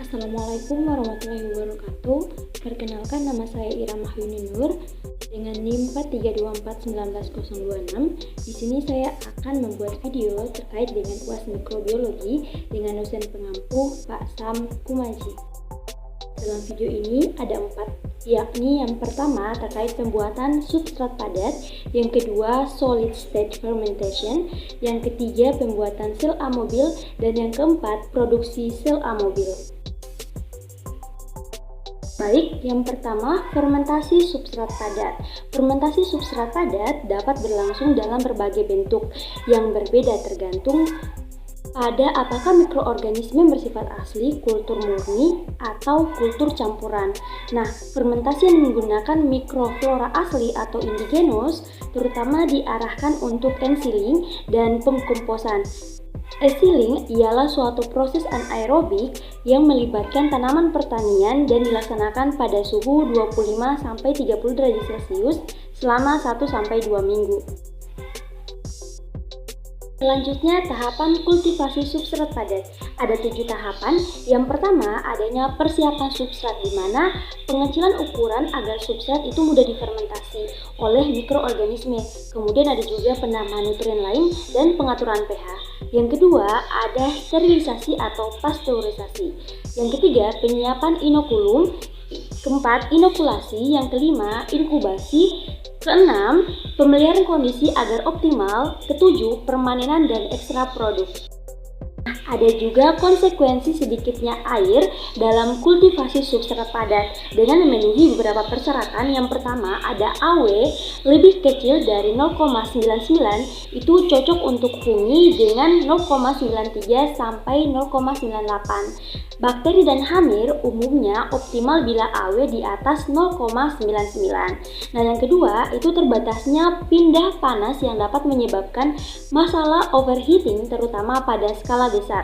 Assalamualaikum warahmatullahi wabarakatuh. Perkenalkan, nama saya Ira Mahyuni Nur dengan NIM 432419026. Di sini saya akan membuat video terkait dengan UAS Mikrobiologi dengan dosen pengampu Pak Sam Kumaji. Dalam video ini ada 4, yakni yang pertama terkait pembuatan substrat padat, yang kedua solid stage fermentation, yang ketiga pembuatan sel amobil, dan yang keempat produksi sel amobil. Baik, yang pertama fermentasi substrat padat. Fermentasi substrat padat dapat berlangsung dalam berbagai bentuk yang berbeda tergantung pada apakah mikroorganisme bersifat asli, kultur murni, atau kultur campuran. Nah, fermentasi yang menggunakan mikroflora asli atau indigenous terutama diarahkan untuk ensiling dan pengkomposan. Ensiling ialah suatu proses anaerobik yang melibatkan tanaman pertanian dan dilaksanakan pada suhu 25-30 derajat Celcius selama 1-2 minggu. Selanjutnya, tahapan kultivasi substrat padat. Ada 7 tahapan. Yang pertama, adanya persiapan substrat, di mana pengecilan ukuran agar substrat itu mudah difermentasi oleh mikroorganisme. Kemudian ada juga penambahan nutrien lain dan pengaturan pH. Yang kedua, ada sterilisasi atau pasteurisasi. Yang ketiga, penyiapan inokulum. Keempat, inokulasi. Yang kelima, inkubasi. Keenam, pemeliharaan kondisi agar optimal. Ketujuh, permanenan dan ekstra produk. Ada juga konsekuensi sedikitnya air dalam kultivasi substrat padat dengan memenuhi beberapa persyaratan. Yang pertama, ada AW lebih kecil dari 0,99, itu cocok untuk fungi dengan 0,93 sampai 0,98. Bakteri dan hamir umumnya optimal bila AW di atas 0,99. Nah, yang kedua itu terbatasnya pindah panas yang dapat menyebabkan masalah overheating terutama pada skala besar.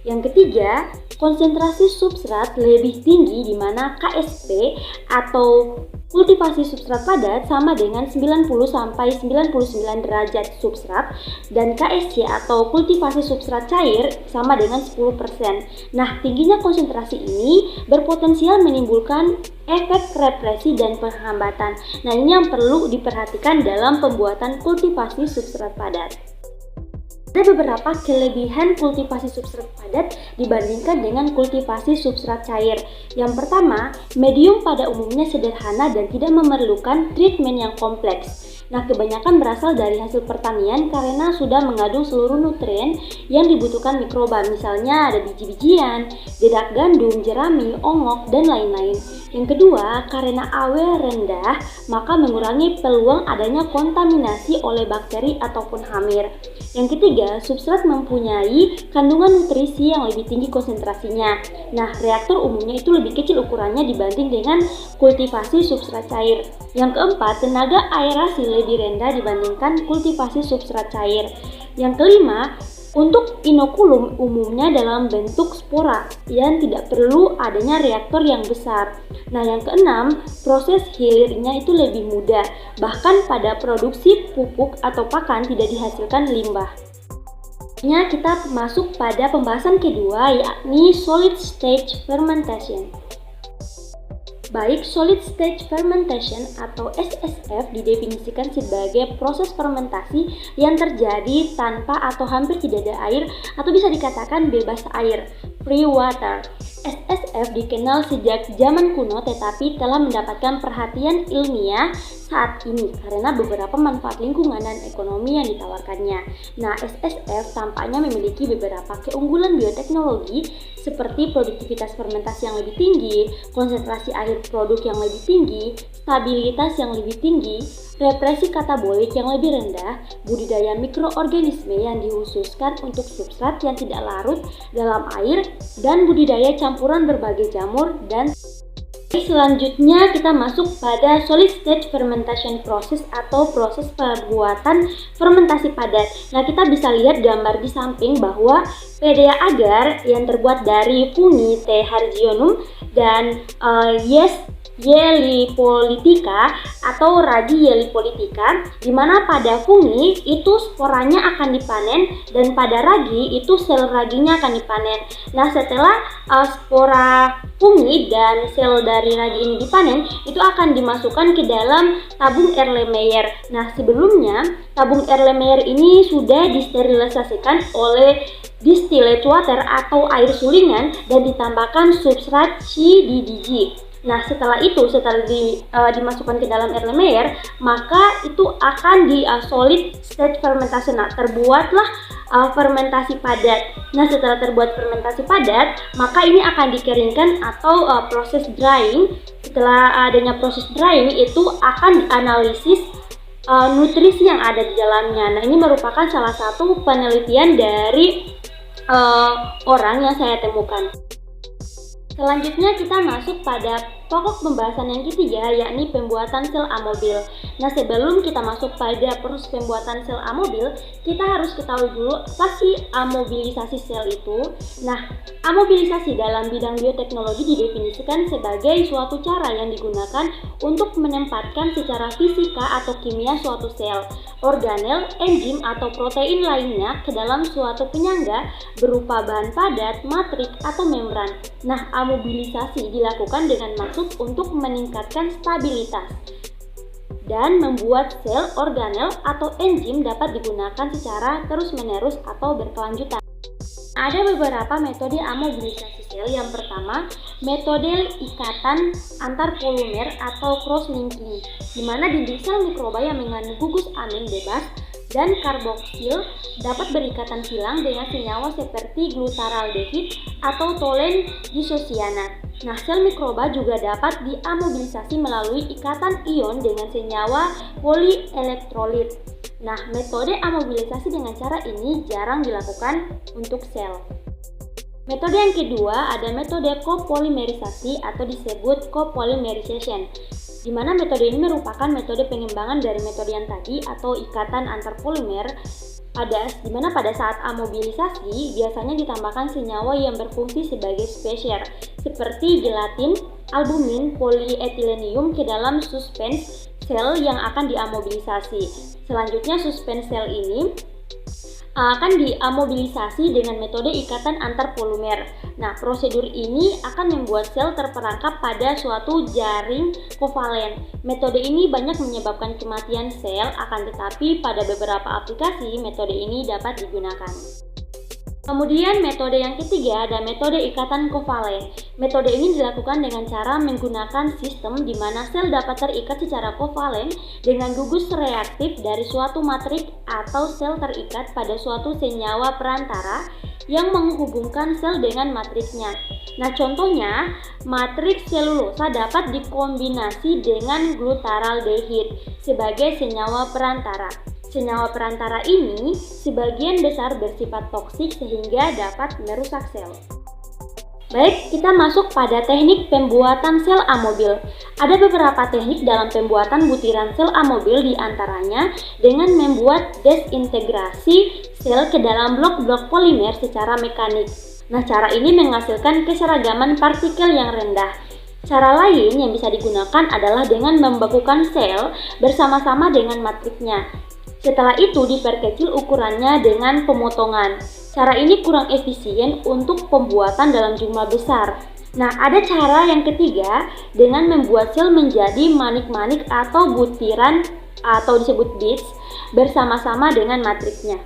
Yang ketiga, konsentrasi substrat lebih tinggi, di mana KSP atau kultivasi substrat padat sama dengan 90-99 derajat substrat, dan KSC atau kultivasi substrat cair sama dengan 10%. Nah, tingginya konsentrasi ini berpotensial menimbulkan efek represi dan penghambatan. Nah, ini yang perlu diperhatikan dalam pembuatan kultivasi substrat padat. Ada beberapa kelebihan kultivasi substrat padat dibandingkan dengan kultivasi substrat cair. Yang pertama, medium pada umumnya sederhana dan tidak memerlukan treatment yang kompleks. Nah, kebanyakan berasal dari hasil pertanian karena sudah mengandung seluruh nutrien yang dibutuhkan mikroba. Misalnya ada biji-bijian, dedak gandum, jerami, ongok, dan lain-lain. Yang kedua, karena AW rendah, maka mengurangi peluang adanya kontaminasi oleh bakteri ataupun hamir. Yang ketiga, substrat mempunyai kandungan nutrisi yang lebih tinggi konsentrasinya. Nah, reaktor umumnya itu lebih kecil ukurannya dibanding dengan kultivasi substrat cair. Yang keempat, tenaga aerasi lebih rendah dibandingkan kultivasi substrat cair. Yang kelima, untuk inokulum umumnya dalam bentuk spora yang tidak perlu adanya reaktor yang besar. Nah, yang keenam, proses hilirnya itu lebih mudah. Bahkan pada produksi pupuk atau pakan tidak dihasilkan limbah. Kita masuk pada pembahasan kedua, yakni solid stage fermentation. Baik, solid stage fermentation atau SSF didefinisikan sebagai proses fermentasi yang terjadi tanpa atau hampir tidak ada air, atau bisa dikatakan bebas air, free water. SSF dikenal sejak zaman kuno tetapi telah mendapatkan perhatian ilmiah saat ini karena beberapa manfaat lingkungan dan ekonomi yang ditawarkannya. Nah, SSF tampaknya memiliki beberapa keunggulan bioteknologi seperti produktivitas fermentasi yang lebih tinggi, konsentrasi akhir produk yang lebih tinggi, stabilitas yang lebih tinggi, represi katabolik yang lebih rendah, budidaya mikroorganisme yang dikhususkan untuk substrat yang tidak larut dalam air, dan budidaya campuran berbagai jamur dan Selanjutnya kita masuk pada solid stage fermentation process atau proses pembuatan fermentasi padat. Nah, kita bisa lihat gambar di samping bahwa PDA agar yang terbuat dari fungi T. hargionum dan Yelipolitica atau Ragi Yelipolitica, di mana pada fungi itu sporanya akan dipanen dan pada ragi itu sel raginya akan dipanen. Nah, setelah spora fungi dan sel dari ragi ini dipanen, itu akan dimasukkan ke dalam tabung Erlenmeyer. Nah, sebelumnya tabung Erlenmeyer ini sudah disterilisasikan oleh distilled water atau air sulingan dan ditambahkan substrat CDDG. Nah, setelah dimasukkan ke dalam Erlenmeyer, maka itu akan di solid stage fermentation. Nah, terbuatlah fermentasi padat. Nah, setelah terbuat fermentasi padat, maka ini akan dikeringkan atau proses drying. Setelah adanya proses drying, itu akan dianalisis nutrisi yang ada di dalamnya. Nah, ini merupakan salah satu penelitian dari orang yang saya temukan. Selanjutnya kita masuk pada pokok pembahasan yang ketiga, yakni pembuatan sel amobil. Nah, sebelum kita masuk pada proses pembuatan sel amobil, kita harus ketahui dulu apa sih amobilisasi sel itu. Nah, amobilisasi dalam bidang bioteknologi didefinisikan sebagai suatu cara yang digunakan untuk menempatkan secara fisika atau kimia suatu sel, organel, enzim, atau protein lainnya ke dalam suatu penyangga berupa bahan padat, matrik, atau membran. Nah, amobilisasi dilakukan dengan maksud untuk meningkatkan stabilitas dan membuat sel, organel, atau enzim dapat digunakan secara terus-menerus atau berkelanjutan. Ada beberapa metode amobilisasi sel. Yang pertama, metode ikatan antar polimer atau cross-linking, di mana dinding sel mikroba yang mengandung gugus amin bebas dan karboksil dapat berikatan silang dengan senyawa seperti glutaraldehid atau tolen disosianat. Nah, sel mikroba juga dapat diamobilisasi melalui ikatan ion dengan senyawa polielektrolit. Nah, metode amobilisasi dengan cara ini jarang dilakukan untuk sel. Metode yang kedua ada metode copolymerisasi atau disebut copolymerization, di mana metode ini merupakan metode pengembangan dari metode yang tadi atau ikatan antar polimer, di mana pada saat amobilisasi biasanya ditambahkan senyawa yang berfungsi sebagai spacer seperti gelatin, albumin, polietilenium ke dalam suspens sel yang akan diamobilisasi. Selanjutnya suspens sel ini akan diamobilisasi dengan metode ikatan antar polimer. Nah, prosedur ini akan membuat sel terperangkap pada suatu jaring kovalen. Metode ini banyak menyebabkan kematian sel, akan tetapi pada beberapa aplikasi metode ini dapat digunakan. Kemudian metode yang ketiga ada metode ikatan kovalen. Metode ini dilakukan dengan cara menggunakan sistem di mana sel dapat terikat secara kovalen dengan gugus reaktif dari suatu matrik atau sel terikat pada suatu senyawa perantara yang menghubungkan sel dengan matriknya. Nah, contohnya matriks selulosa dapat dikombinasi dengan glutaraldehid sebagai senyawa perantara. Senyawa perantara ini sebagian besar bersifat toksik sehingga dapat merusak sel. Baik, kita masuk pada teknik pembuatan sel amobil. Ada beberapa teknik dalam pembuatan butiran sel amobil, diantaranya dengan membuat desintegrasi sel ke dalam blok-blok polimer secara mekanik. Nah, cara ini menghasilkan keseragaman partikel yang rendah. Cara lain yang bisa digunakan adalah dengan membekukan sel bersama-sama dengan matriknya. Setelah itu diperkecil ukurannya dengan pemotongan. Cara ini kurang efisien untuk pembuatan dalam jumlah besar. Nah, ada cara yang ketiga dengan membuat sel menjadi manik-manik atau butiran atau disebut bits bersama-sama dengan matriknya.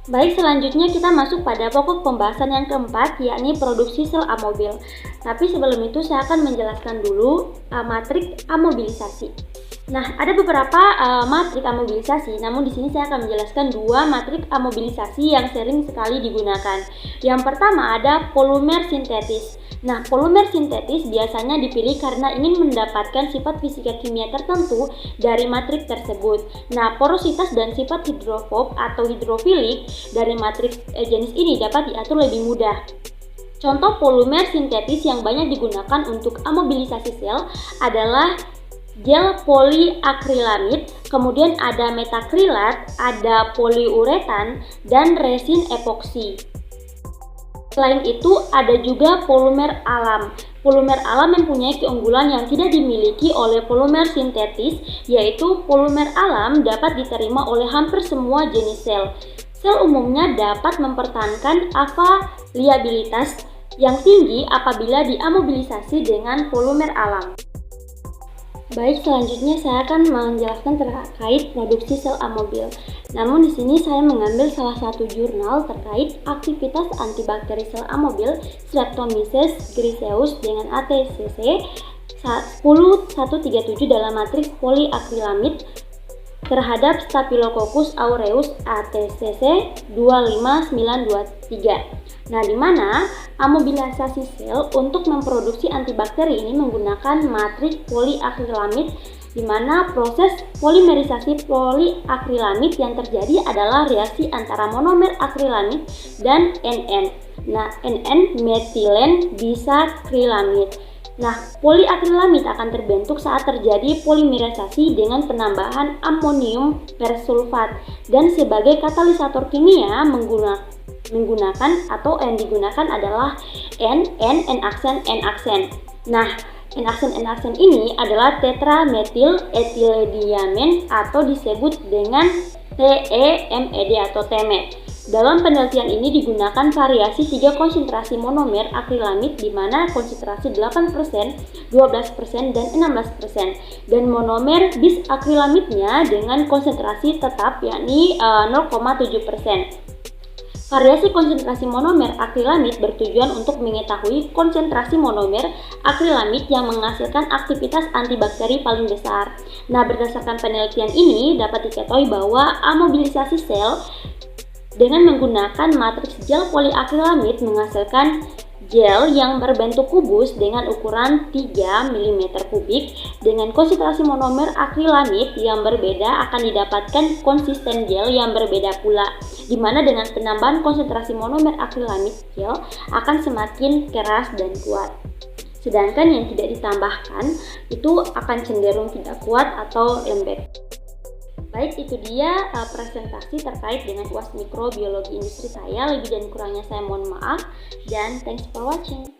Baik, selanjutnya kita masuk pada pokok pembahasan yang keempat, yakni produksi sel amobil. Tapi sebelum itu saya akan menjelaskan dulu matrik amobilisasi. Nah, ada beberapa matrik amobilisasi, namun di sini saya akan menjelaskan dua matrik amobilisasi yang sering sekali digunakan. Yang pertama ada polimer sintetis. Nah, polimer sintetis biasanya dipilih karena ingin mendapatkan sifat fisika kimia tertentu dari matrik tersebut. Nah, porositas dan sifat hidrofob atau hidrofilik dari matrik jenis ini dapat diatur lebih mudah. Contoh polimer sintetis yang banyak digunakan untuk amobilisasi sel adalah gel poliakrilamid, kemudian ada metakrilat, ada poliuretan, dan resin epoksi. Selain itu, ada juga polimer alam. Polimer alam mempunyai keunggulan yang tidak dimiliki oleh polimer sintetis, yaitu polimer alam dapat diterima oleh hampir semua jenis sel. Sel umumnya dapat mempertahankan avaliabilitas yang tinggi apabila diamobilisasi dengan polimer alam. Baik, selanjutnya saya akan menjelaskan terkait produksi sel amobil. Namun di sini saya mengambil salah satu jurnal terkait aktivitas antibakteri sel amobil Streptomyces griseus dengan ATCC 10137 dalam matriks poliakrilamid terhadap Staphylococcus aureus ATCC 25923. Nah, di mana amobilisasi sel untuk memproduksi antibakteri ini menggunakan matriks poliakrilamid, di mana proses polimerisasi poliakrilamid yang terjadi adalah reaksi antara monomer akrilamid dan NN. Nah, NN metilen bisakrilamid. Nah, poliakrilamid akan terbentuk saat terjadi polimerisasi dengan penambahan amonium persulfat dan sebagai katalisator kimia menggunakan atau yang digunakan adalah N aksen. Nah, N-aksen ini adalah tetrametil etilendiamin atau disebut dengan TEMED atau TEMED. Dalam penelitian ini digunakan variasi 3 konsentrasi monomer akrilamid di mana konsentrasi 8%, 12%, dan 16%, dan monomer bisakrilamidnya dengan konsentrasi tetap yakni 0,7%. Variasi konsentrasi monomer akrilamid bertujuan untuk mengetahui konsentrasi monomer akrilamid yang menghasilkan aktivitas antibakteri paling besar. Nah, berdasarkan penelitian ini dapat diketahui bahwa amobilisasi sel dengan menggunakan matriks gel poliakrilamid menghasilkan gel yang berbentuk kubus dengan ukuran 3 mm kubik dengan konsentrasi monomer akrilamid yang berbeda akan didapatkan konsisten gel yang berbeda pula, di mana dengan penambahan konsentrasi monomer akrilamid gel akan semakin keras dan kuat. Sedangkan yang tidak ditambahkan itu akan cenderung tidak kuat atau lembek. Baik, itu dia presentasi terkait dengan UAS Mikrobiologi Industri saya. Lebih dan kurangnya saya mohon maaf, dan thanks for watching.